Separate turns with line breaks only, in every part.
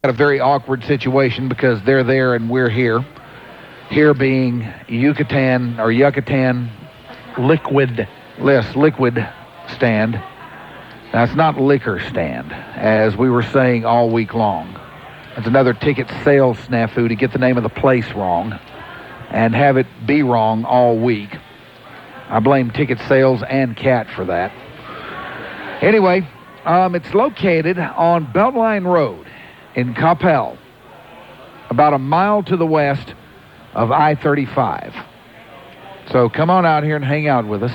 a very awkward situation because they're there and we're here. Here being Yucatan
liquid.
Yes, liquid stand. That's not liquor stand, as we were saying all week long. It's another ticket sales snafu to get the name of the place wrong and have it be wrong all week. I blame ticket sales and Cat for that. Anyway, it's located on Beltline Road in Coppell, about a mile to the west of I-35. So come on out here and hang out with us.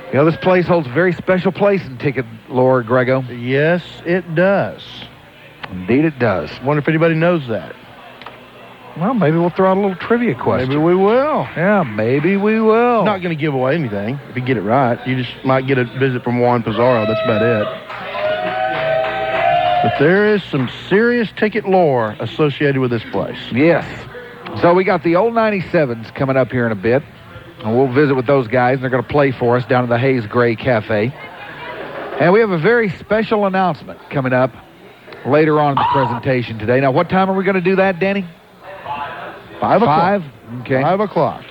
You know, this place holds a very special place in ticket lore, Grego.
Yes, it does.
Indeed it does.
Wonder if anybody knows that.
Well, maybe we'll throw out a little trivia question.
Maybe we will.
Yeah, maybe we will.
Not going to give away anything if you get it right. You just might get a visit from Juan Pizarro. That's about it. But there is some serious ticket lore associated with this place.
Yes. So we got the old 97's coming up here in a bit. And we'll visit with those guys, and they're going to play for us down at the Hayes Gray Cafe. And we have a very special announcement coming up later on in the presentation today. Now, what time are we going to do that, Danny?
5 o'clock.
5? Okay.
5 o'clock.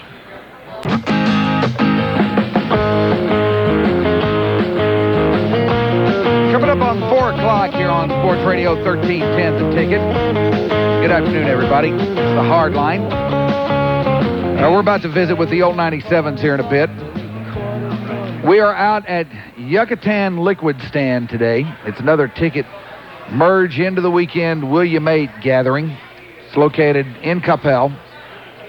Coming up on 4 o'clock here on Sports Radio 1310 The Ticket. Good afternoon, everybody. It's the Hard Line. We're about to visit with the old 97's here in a bit. We are out at Yucatan Liquid Stand today. It's another ticket merge into the weekend Will You Mate gathering. It's located in Coppell,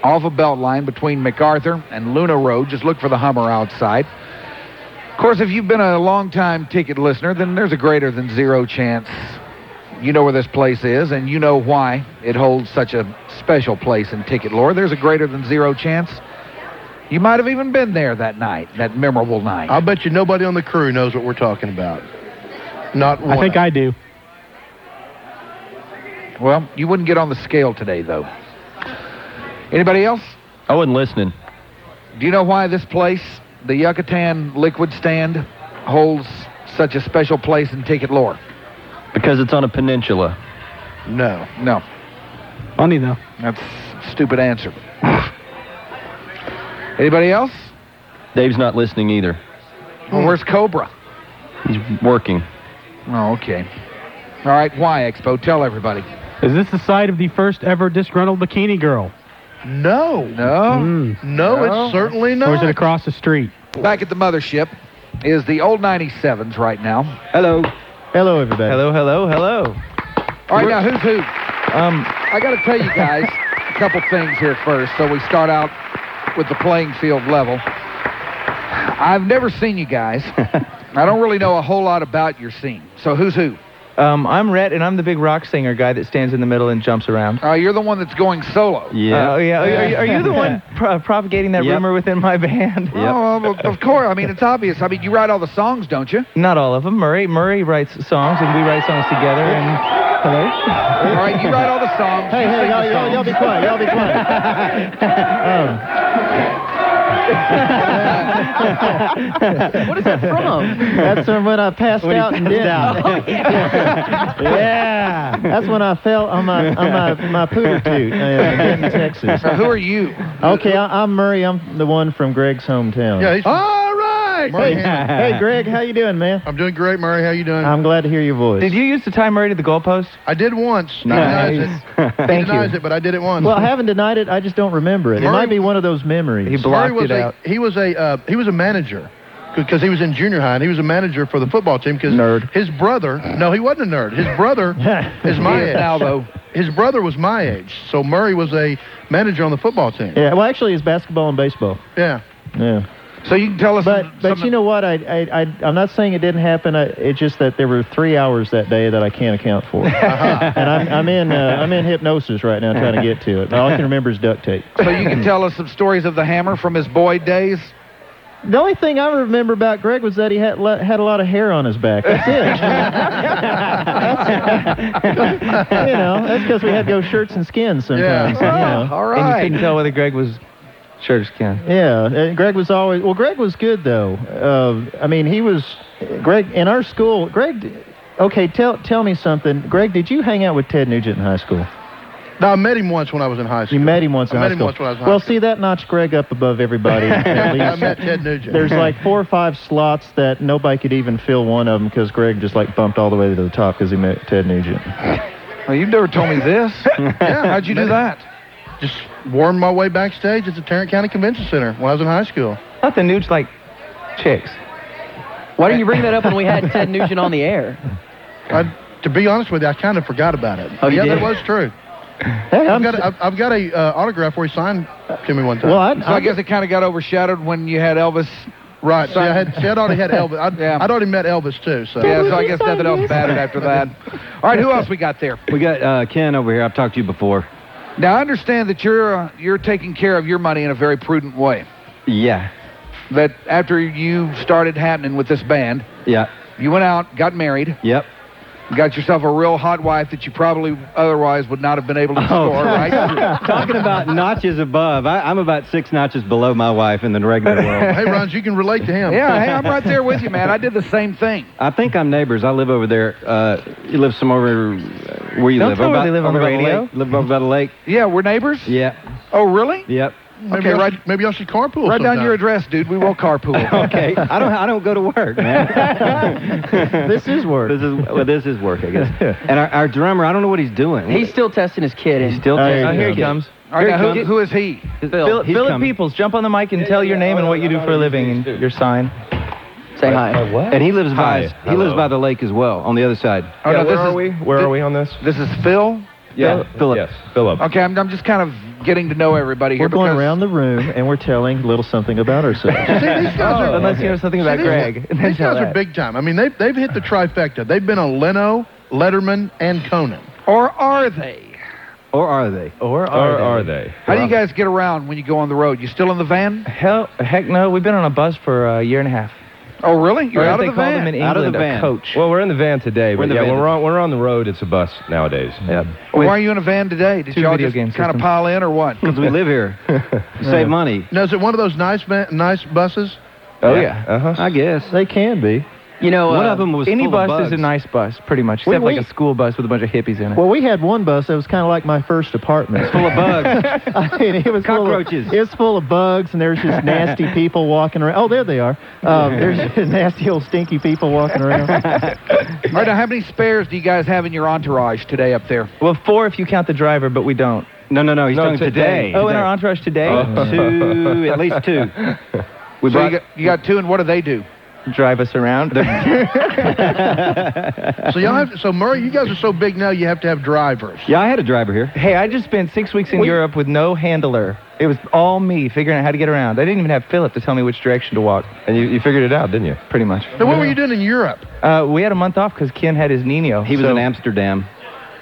off of Beltline between MacArthur and Luna Road. Just look for the Hummer outside. Of course, if you've been a long-time ticket listener, then there's a greater than zero chance you know where this place is, and you know why it holds such a special place in ticket lore. There's a greater than zero chance you might have even been there that night, that memorable night.
I'll bet you nobody on the crew knows what we're talking about. Not one.
I think I do.
Well, you wouldn't get on the scale today, though. Anybody else?
I wasn't listening.
Do you know why this place, the Yucatan Liquid Stand, holds such a special place in ticket lore?
Because it's on a peninsula.
No.
Funny, though.
That's a stupid answer. Anybody else?
Dave's not listening either.
Well, where's Cobra?
He's working.
Oh, okay. All right, why, Expo? Tell everybody.
Is this the site of the first ever disgruntled bikini girl?
No.
No?
No, it's certainly not.
Or is it across the street?
Back at the mothership is the old 97's right now.
Hello.
Hello, everybody.
Hello.
All right, now, who's who? I got to tell you guys a couple things here first, so we start out with the playing field level. I've never seen you guys. I don't really know a whole lot about your scene. So who's who?
I'm Rhett, and I'm the big rock singer guy that stands in the middle and jumps around.
You're the one that's going solo.
Yeah. Are you the one propagating that rumor within my band?
Oh, well, of course. I mean, it's obvious. I mean, you write all the songs, don't you?
Not all of them. Murray writes songs, and we write songs together. And hello.
All right, you write all the songs.
Hey, y'all be quiet. Y'all be quiet.
What is that from?
That's from when I passed out and did. Yeah. That's when I fell on my pooter toot in Texas.
So who are you?
Okay, I'm Murray. I'm the one from Greg's hometown.
Yeah, he's
All right.
Hey, Greg, how you doing, man?
I'm doing great, Murray. How you doing?
I'm glad to hear your voice.
Did you used to tie Murray to the goalpost?
I did once.
Nice.
He denies it, but I did it once.
Well, I haven't denied it. I just don't remember it. It might be one of those memories.
He blocked
Murray
it out.
He was a manager because he was in junior high, and he was a manager for the football team because his brother. No, he wasn't a nerd. His brother is my age.
Now, though.
His brother was my age, so Murray was a manager on the football team.
Yeah, well, actually, it's basketball and baseball.
Yeah.
Yeah.
So you can tell us.
But you know what? I'm not saying it didn't happen. It's just that there were 3 hours that day that I can't account for. And I'm in hypnosis right now trying to get to it. All I can remember is duct tape.
So you can tell us some stories of the Hammer from his boy days.
The only thing I remember about Greg was that he had a lot of hair on his back. That's it. That's because we had to go shirts and skins sometimes.
Yeah. All right.
And you couldn't tell whether Greg was shirt or skin.
Yeah, and Greg was Greg was good, though. Greg, in our school, Greg Okay, tell me something. Greg, did you hang out with Ted Nugent in high school?
No, I met him once when I was in high school.
You met him once in high school?
I met him once when I was in high
Well,
school.
see, that notched Greg up above everybody. At least.
I met Ted Nugent.
There's like 4 or 5 slots that nobody could even fill one of them because Greg just like bumped all the way to the top because he met Ted Nugent.
Well, you've never told me this.
Yeah,
How'd you do that?
Just warmed my way backstage at the Tarrant County Convention Center when I was in high school.
I thought the Nudes like chicks.
Why didn't you bring that up when we had Ted Nugent on the air?
To be honest with you, I kind of forgot about it.
Oh, you
yeah,
did?
that was true.
Hey,
I've got a autograph where he signed to me one time.
Well,
I guess it kind of got overshadowed when you had Elvis.
Right. See, I'd already had Elvis. I'd already met Elvis, too. So.
Yeah, so I guess nothing else mattered after that. All right, who else we got there?
We got Ken over here. I've talked to you before.
Now, I understand that you're taking care of your money in a very prudent way.
Yeah.
That after you started happening with this band,
Yeah.
you went out, got married,
Yep.
got yourself a real hot wife that you probably otherwise would not have been able to score, right?
Talking about notches above, I'm about 6 notches below my wife in the regular world.
Hey, Ron, you can relate to him.
Yeah, hey, I'm right there with you, man. I did the same thing.
I think I'm neighbors. I live over there. You live some over where you
Don't
live.
tell her
Over
they live on
over
the
by
radio.
lake. Live over by the lake.
Yeah, we're neighbors?
Yeah.
Oh, really?
Yep.
Maybe
Okay,
maybe y'all should carpool
Write down
sometime.
your address, dude. We will carpool.
Okay. I don't go to work, man.
This is work.
This is work, I guess. And our drummer, I don't know what he's doing.
He's still testing his kid.
He's still
There you
testing.
go.
Here he comes.
All right,
Here
now,
he
who is he?
Phil,
He's
Philip
coming.
Peoples, jump on the mic and tell your name and what you do for a living and your sign.
say hi.
And he lives
Hi.
by the lake as well, on the other side.
Oh, no, this is,
Where are we on this?
This is Phil?
Yeah, Philip.
Yes, Philip.
Okay, I'm just kind of getting to know everybody here.
We're going
because-
around the room and we're telling a little something about ourselves.
See, these guys are,
Unless you know something about Greg. And then
these
tell
guys are
that.
big time. I mean, they've hit the trifecta. They've been on Leno, Letterman, and Conan.
Or are they?
Or are they?
Or
Are they?
How do you guys get around when you go on the road? You still in the van?
Heck no, we've been on a bus for a year and a half.
Oh, really? You're
Or as
out of
they
the
call
van?
them in
Out of the
England,
van.
a coach.
Well, we're in the van today,
We're
but
in the
yeah,
van.
when we're on the road, it's a bus nowadays.
Yep.
Why are you in a van today? Did
2
y'all
video
just
game
kind of
systems.
pile in or what?
Because we live here. Save money.
Now, is it one of those nice buses?
Oh, yeah.
Uh-huh.
I guess.
They can be.
You know,
One of them was
Any
full of
bus is a
bugs.
nice bus, pretty much, except like a school bus with a bunch of hippies in it.
Well, we had one bus that was kind of like my first apartment.
Full of bugs.
I mean, it was
Cockroaches.
It was full of bugs, and there's just nasty people walking around. Oh, there they are. There's just nasty old stinky people walking around.
All right, now how many spares do you guys have in your entourage today up there?
Well, 4 if you count the driver, but we don't.
No, he's
No,
talking today.
Oh, in our entourage today?
Two, at least 2. We
So
brought,
you got 2, and what do they do?
Drive us around.
So y'all have. So Murray, you guys are so big now. You have to have drivers.
yeah, I had a driver here.
Hey, I just spent 6 weeks in Europe with no handler. It was all me figuring out how to get around. I didn't even have Philip to tell me which direction to walk,
And you figured it out, didn't you?
pretty much.
Now, what were you doing in Europe?
We had a month off because Ken had his Nino.
He was
so
in Amsterdam.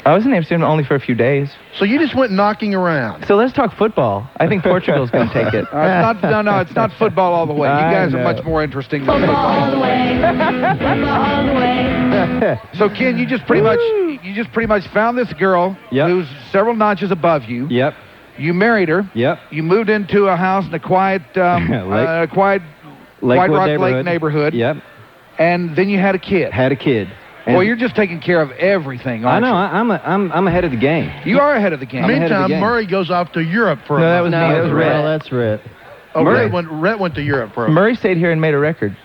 I was in Amsterdam only for a few days.
So you just went knocking around.
So let's talk football. I think Portugal's going to take it.
It's not, it's not football all the way. You
I
guys are
know.
much more interesting than football. So Ken, you just pretty much found this girl
Yep.
who's several notches above you.
Yep.
You married her.
Yep.
You moved into a house in a quiet, White Rock Lake neighborhood.
Yep.
And then you had a kid.
Had a kid.
Well, you're just taking care of everything,
I
aren't
know.
you?
I'm ahead of the game.
You are ahead of the game.
ahead of the
Meantime,
game.
Murray goes off to Europe for
No,
a
that was
month.
me. That was Red.
Well, that's Red.
Oh,
Murray.
Rhett went to Europe for a month.
Murray stayed here and made a record.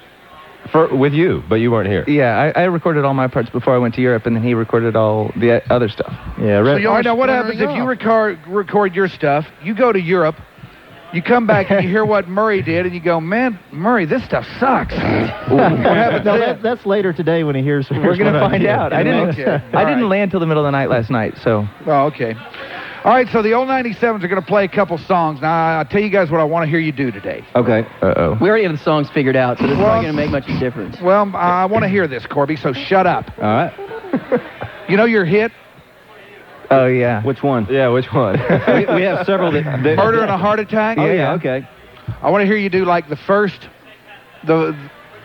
With you, but you weren't here.
Yeah, I recorded all my parts before I went to Europe, and then he recorded all the other stuff.
Yeah, Red.
So you
All right, now what
splintering
happens if you
off.
record your stuff, you go to Europe, you come back and you hear what Murray did, and you go, man, Murray, this stuff sucks. What happens
No,
then?
that's later today when he hears.
We're going to find out. I didn't
Okay.
I
All
didn't
right.
land till the middle of the night last night, so.
Oh, okay. All right, so the old 97's are going to play a couple songs. Now, I'll tell you guys what I want to hear you do today.
Okay.
Uh-oh.
We already have the songs figured out, so this is
Well-
not going to make much of a difference.
Well, I want to hear this, Corby, so shut up.
All right.
You know your hit,
Oh, yeah.
Which one?
Yeah, which one?
we have several that
Murder and a Heart Attack?
Oh, yeah. Okay.
I want to hear you do like the first,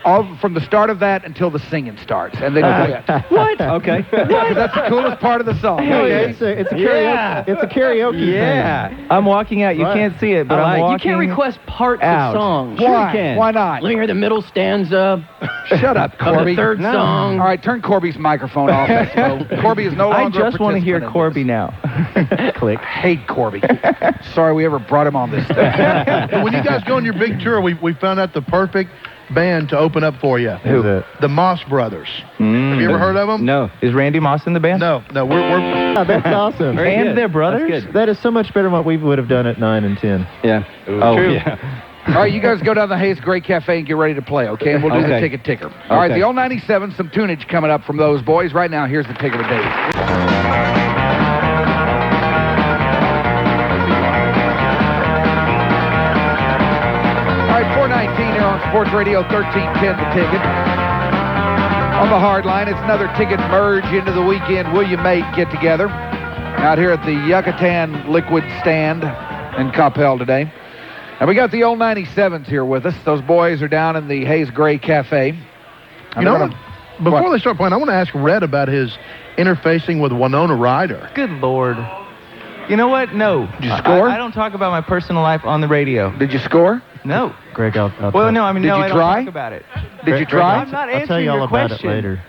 all from the start of that until the singing starts, and then you quit.
What?
Okay.
What? That's the coolest part of the song.
It's a karaoke
Yeah.
thing.
I'm walking out. You can't see it, but I'm
You
walking.
can't request parts
out.
of songs.
Sure
Why?
you can.
Why not?
Let me hear the middle stanza
Shut up,
of
Corby.
the third song.
All right, turn Corby's microphone off. Expo. Corby is no
I
longer.
just want to hear Corby now. Click.
Hate Corby. Sorry we ever brought him on this stuff.
And when you guys go on your big tour, we found out the perfect band to open up for you.
Who's that?
The Moss Brothers. Have you ever heard of them?
No.
Is Randy Moss in the band?
No, we're
Oh, that's awesome.
Very
And
good.
their brothers?
That's good.
That is so much better than what we would have done at 9 and 10.
Yeah.
True.
Yeah.
All right, you guys go down to the Hayes Great Cafe and get ready to play, okay? And we'll do the
Okay.
ticket ticker. All right,
Okay.
the old 97, some tunage coming up from those boys. Right now, here's the ticker of the day. All right, 419 here on Sports Radio 1310, the ticket. On the hard line, it's another ticket merge into the weekend Will You Mate get together out here at the Yucatan Liquid Stand in Coppell today. And we got the old 97s here with us. Those boys are down in the Hayes Gray Cafe.
You know what? Before they start playing, I want to ask Red about his interfacing with Winona Ryder.
Good Lord. You know what? No.
Did you score?
I don't talk about my personal life on the radio.
Did you score?
No.
Greg, I'll
Well, no, I mean,
Did
no,
you
I don't
try?
talk about it.
Did you
Greg,
try?
I'm not
I'll tell
answering
you all
your
about
question.
it later.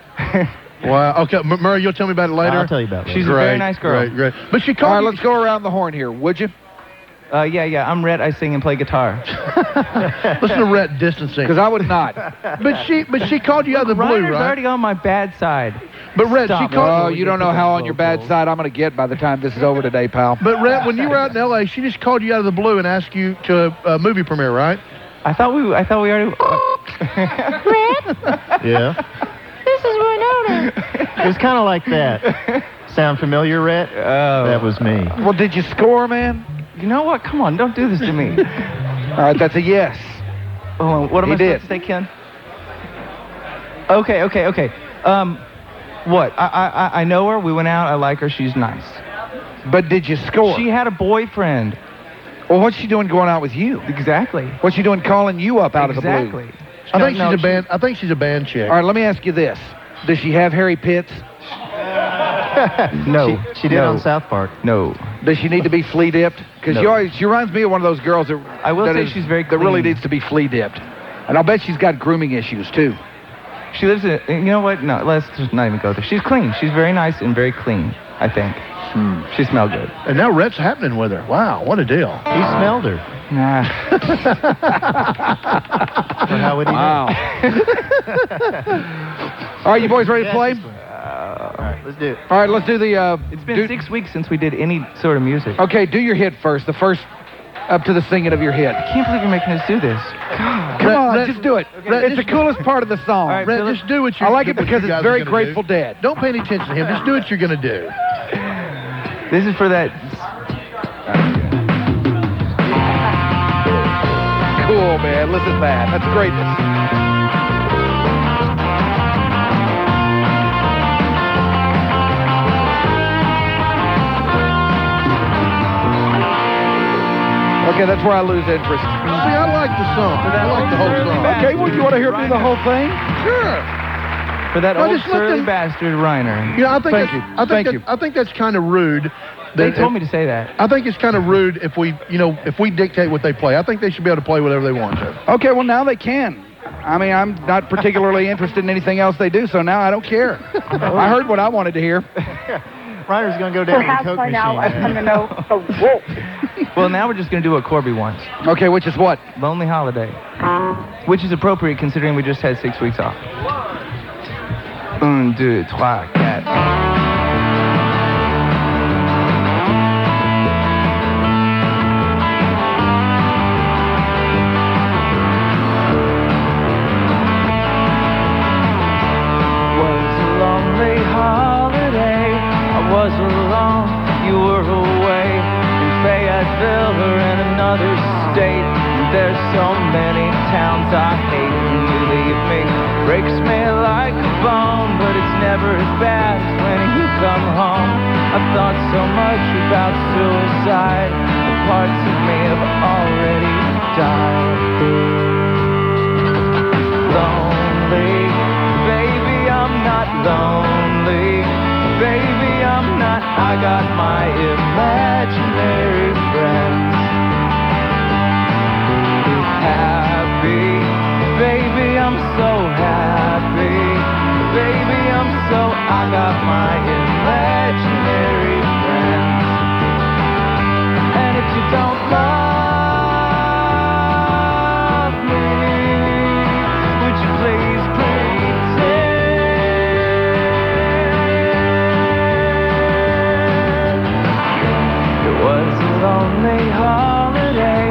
Well, okay, Murray, you'll tell me about it later?
I'll tell you about it later.
She's a very nice girl.
Great. But she
All
called
right,
you...
let's go around the horn here, would you?
Yeah, I'm Rhett. I sing and play guitar.
Listen to Rhett distancing.
Because I would not.
But she called you out of the blue,
Ryder's
right?
already on my bad side.
But Rhett,
Stop.
she called...
Oh, you don't know how on your bad side I'm going to get by the time this is over today, pal.
But Rhett, when you were out in L.A., she just called you out of the blue and asked you to a movie premiere, right?
I thought we already.
Yeah.
This is Winona.
It was kind of like that. Sound familiar, Rhett?
Oh.
That was me.
Well, did you score, man?
You know what? Come on, don't do this to me.
All right, that's a yes.
Oh, what am
He
I
did.
supposed to say, Ken? Okay. What? I know her. We went out. I like her. She's nice.
But did you score?
She had a boyfriend.
Well, what's she doing going out with you?
Exactly.
What's she doing calling you up out of the blue?
Exactly.
I think she's a band chick.
All right, let me ask you this. Does she have hairy pits?
No.
She did on South Park.
No.
Does she need to be flea dipped? Because
No.
she reminds me of one of those girls that
I will
that
say
is-
she's very
that really
clean.
needs to be flea dipped. And I'll bet she's got grooming issues too.
She lives in. You know what? No, let's just not even go there. She's clean. She's very nice and very clean, I think. She smelled good.
And now Rhett's happening with her. Wow, what a deal.
He smelled her.
Nah.
Well, how would he
Wow.
know?
All right, you boys ready to play?
All right, let's do it.
All right, let's do the...
It's been 6 weeks since we did any sort of music.
Okay, do your hit first. The first up to the singing of your hit.
I can't believe you're making us do this.
Come on,
Rhett,
just do it.
Rhett,
It's the coolest part of the song.
All right,
Rhett,
Philip,
just do what you
I like it
what
because
you
it's
guys
very
are gonna
Grateful
do.
Dead.
Don't pay any attention to him. Just do what you're going to do.
This is for that.
Cool, man. Listen to that. That's greatness. Okay, that's where I lose interest.
See, I like the song. I like the whole song.
Okay, well, you want to hear me the whole thing?
Sure.
For that
Well,
old
just let
surly
them-
bastard Reiner.
You know, I think
Thank
that's,
you.
I think
Thank
that,
you.
I think that's kind of rude.
They told me to say that.
I think it's kind of rude if we dictate what they play. I think they should be able to play whatever they want to.
Okay, well, now they can. I mean, I'm not particularly interested in anything else they do, so now I don't care. I heard what I wanted to hear.
Ryder's going to go down to the
Perhaps
Coke
by now I've come
machine.
to know the wolf.
Well, now we're just going to do what Corby wants.
Okay, which is what?
Lonely Holiday. Which is appropriate considering we just had 6 weeks off. 1, 2, 3, 4. Was alone, you were away in Fayetteville or in another state. There's so many towns I hate. When you leave me, breaks me like a bone, but it's never as bad as when you come home. I've thought so much about suicide. The parts of me have already died. Lonely lonely. Baby, I'm not lonely. Baby, I'm not. I got my imaginary friends. Happy. Baby, I'm so happy. Baby, I'm so. I got my imaginary friends. And if you don't love me, would you please pretend? It was a lonely holiday.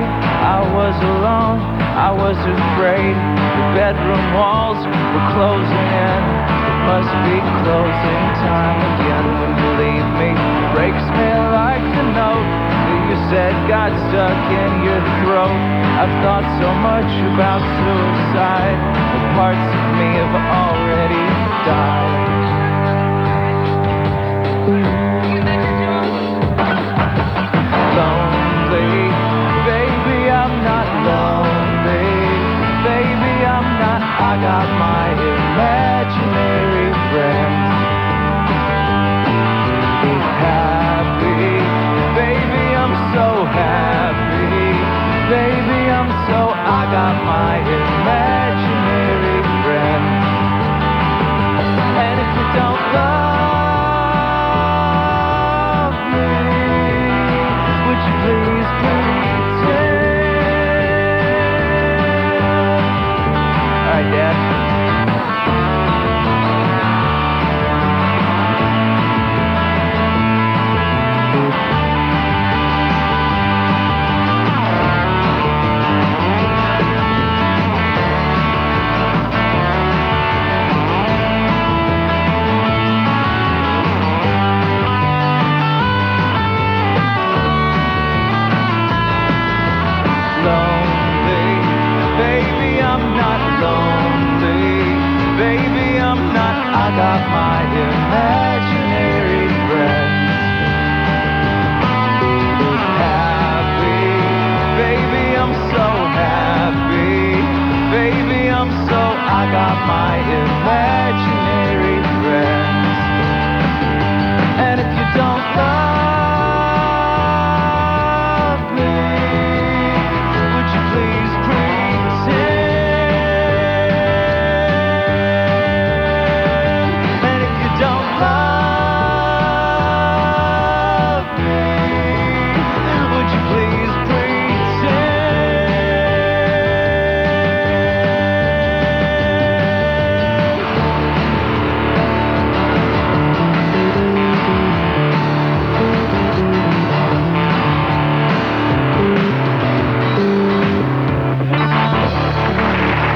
I was alone, I was afraid. The bedroom walls were closing in. It must be closing time again. When you leave me, it breaks me like the note that you said got stuck in your throat. I've thought so much about suicide. The parts of me have already died. Lonely, baby, I'm not lonely. Baby, I'm not. I got my imaginary friends. Happy, baby, I'm so happy. Baby, I'm so. I got my imaginary friends. And if you don't love me, would you please pretend? All right, Dad. Lonely, baby, I'm not lonely. Baby, I'm not. I got my imaginary friends. Happy, baby, I'm so happy. Baby, I'm so. I got my imaginary friends. And if you don't love me, would you please pretend? And if you don't love me, would you please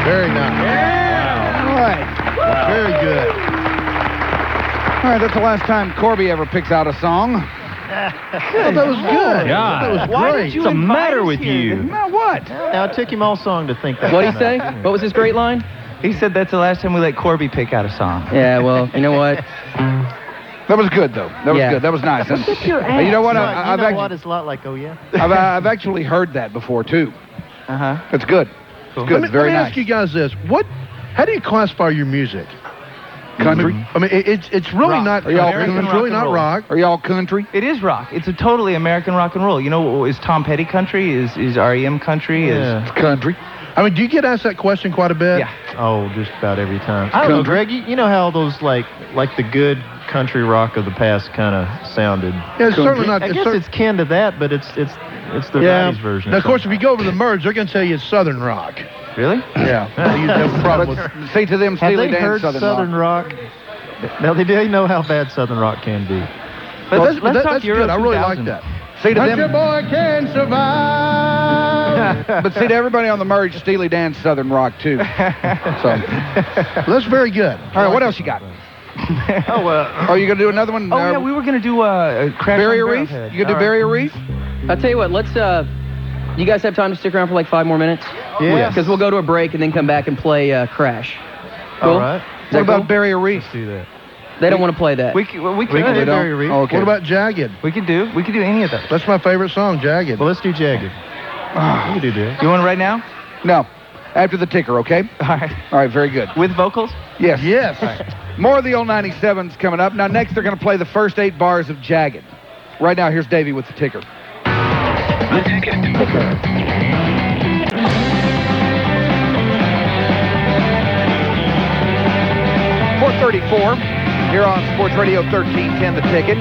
Very nice.
All right.
Very good.
All right, that's the last time Corby ever picks out a song.
Well, that was good.
God.
That was
Why
great.
did you
What's the
invite
matter
us
with
here?
you?
Now what?
Now, it took him all song to think that.
What'd he say? What was his great line?
He said that's the last time we let Corby pick out a song.
Yeah, well, you know what?
That was good, though. That was
Yeah.
good. That was nice. And,
your
and you know what?
You
I've,
know
act-
what? It's a lot like, oh, yeah.
I've actually heard that before, too.
Uh-huh.
It's good. It's good.
Let
Very
me
nice.
ask you guys this. How do you classify your music?
Country?
I mean, it's really
Rock.
not.
Are y'all
country.
American
It's really
rock and
not
roll?
rock.
Are y'all country?
It is rock. It's a totally American rock and roll. You know, is Tom Petty country? Is REM country?
Yeah.
It's country.
I mean, do you get asked that question quite a bit?
Yeah.
Oh, just about every time. I don't know,
Country.
Greg. You know how those like the good country rock of the past kind of sounded.
Yeah, it's certainly not.
I guess it's kin to that, but it's the
yeah.
90s version.
Now, of course, if you go over the merge, they're going to tell you it's Southern rock.
Really?
Yeah. You have a problem with.
Say to them,
have
Steely
they
Dan
heard
Southern Rock.
Now they do know how bad Southern rock can be.
But let's talk
that's
Euro
good. I really
2000.
like that.
Say to them,
boy can survive.
but see to everybody on the merge, Steely Dan Southern Rock too. So,
That's very good.
all right, what else you got? Oh, you gonna do another one?
Oh, yeah, we were going to do Crash
Barrier
on
Reef.
Barrelhead.
You gonna do
All right.
Barrier Reef?
I'll tell you what, let's, you guys have time to stick around for like 5 more minutes?
Yeah.
Because we'll go to a break and then come back and play Crash. Cool?
All right.
Is
What
that
about
cool?
Barrier Reef?
Do that.
They don't want to play that.
We can
We can do Barrier Reef.
Okay.
What about Jagged?
We could do any of those.
That's my favorite song, Jagged.
Well, let's do Jagged. You can do that.
You want it right now?
No. After the ticker, okay?
All right.
All right, very good.
With vocals?
Yes.
Yes.
More of the old 97s coming up. Now, next, they're going to play the first 8 bars of Jagged. Right now, here's Davey with the ticker.
The ticket.
434 here on Sports Radio 1310, The Ticket.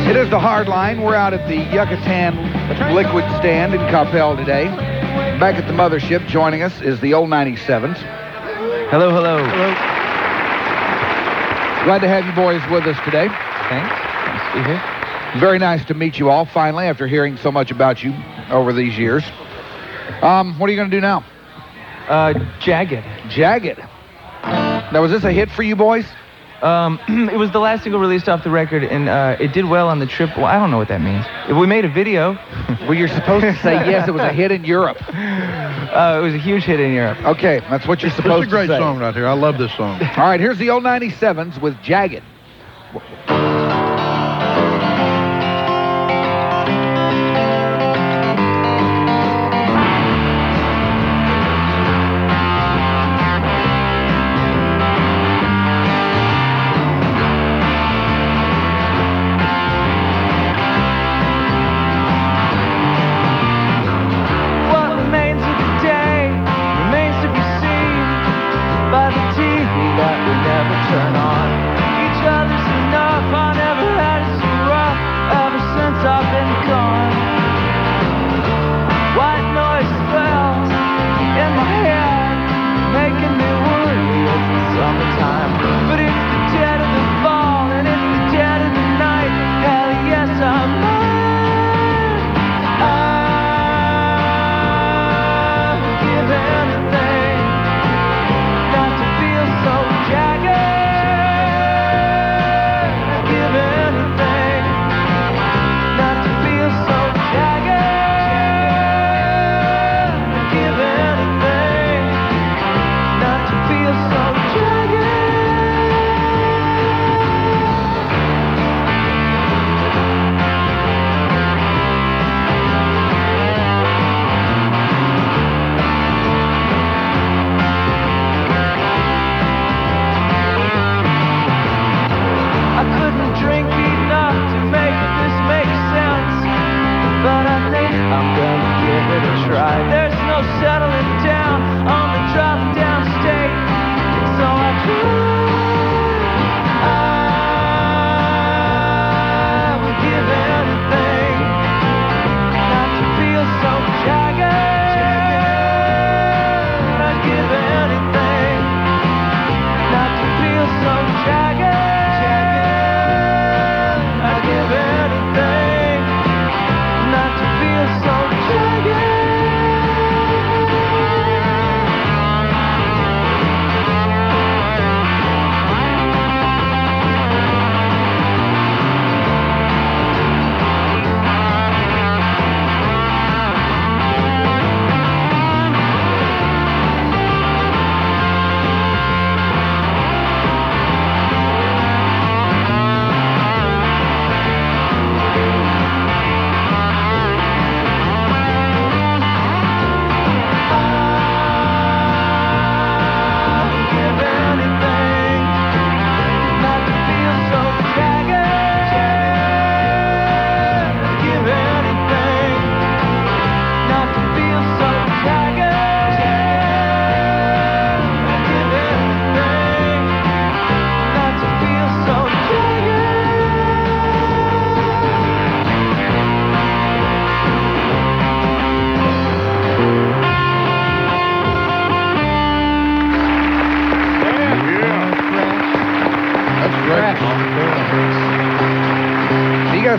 It is the hard line. We're out at the Yucatan Liquid Stand in Coppell today. Back at the mothership, joining us is the old 97s.
Hello, hello.
Hello. Glad to have you boys with us today.
Thanks. Nice to be here.
Very nice to meet you all, finally, after hearing so much about you over these years. What are you going to do now?
Jagged.
Jagged. Now, was this a hit for you boys?
It was the last single released off the record, and it did well on the trip. Well, I don't know what that means. We made a video.
Well, you're supposed to say yes, it was a hit in Europe.
It was a huge hit in Europe.
Okay, that's what you're supposed to say.
It's a great song right here. I love this song.
All right, here's the old 97s with Jagged.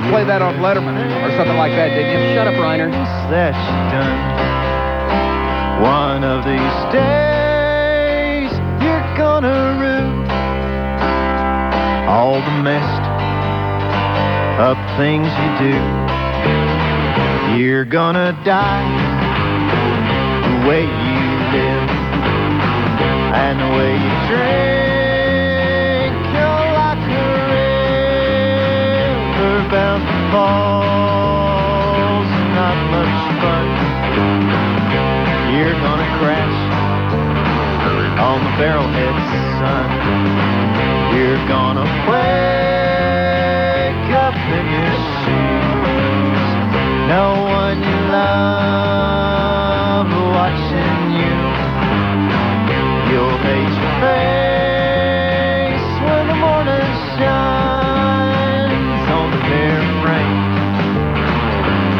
Play that on Letterman or something like that, didn't you?
Shut up, Reiner.
That she done. One of these days, you're gonna rue all the messed up things you do. You're gonna die the way you live and the way you drink. You're like a river bound for falls, not much fun.
We're gonna crash on the Barrelhead, son. You're gonna wake up in your shoes. No one you love watching you. You'll hate your face when the morning shines on the mirror frame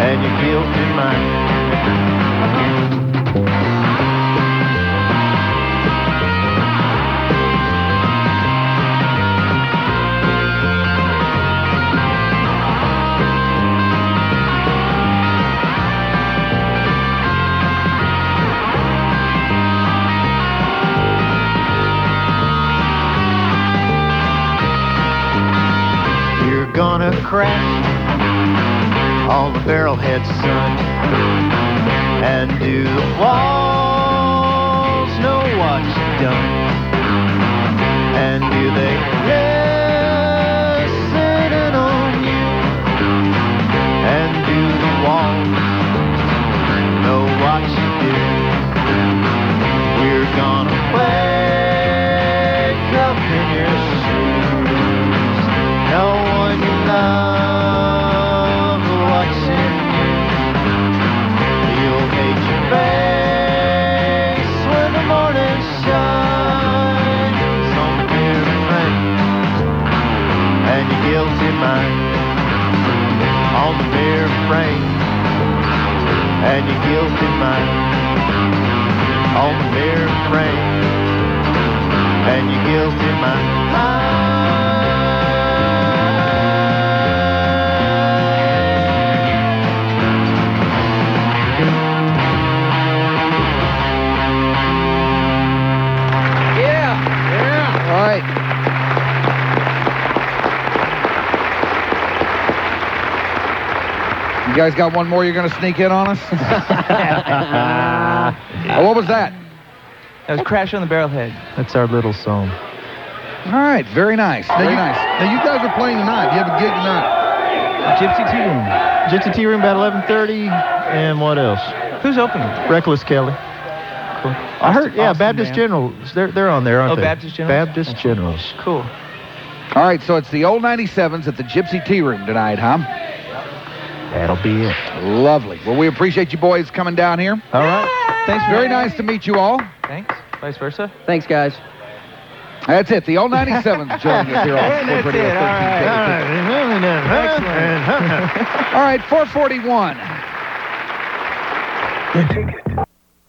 and your guilty mind. You're gonna crash all the Barrelhead, son, and do the walls know what you've done? And do they listen in on you? And do the walls know what you do? We're gonna wake up in your shoes. No one you love watching you. You'll hate your face when the morning shines on the mirror frame and your guilty mind. On the mirror frame and your guilty mind. On the mirror frame and your guilty mind.
All right. You guys got one more you're going to sneak in on us? What was that?
That was Crash on the Barrelhead. That's our little song.
All right, very nice, very nice.
Now, you guys are playing tonight. You have a gig tonight.
Gypsy Tea Room.
Gypsy Tea Room about 11:30, and what else?
Who's opening?
Reckless Kelly. Cool. I heard, yeah,
Austin
Baptist
band.
Generals. They're on there, aren't they?
Baptist Generals?
Baptist Generals.
Cool.
All right, so it's the old 97's at the Gypsy Tea Room tonight, huh?
That'll be it.
Lovely. Well, we appreciate you boys coming down here.
All right.
Thanks.
Very nice to meet you all.
Thanks. Vice versa.
Thanks, guys.
That's it. The old 97's joining us here on
And
Sports
that's
Radio
it. All
1310.
right.
All right, 441.
The Ticket.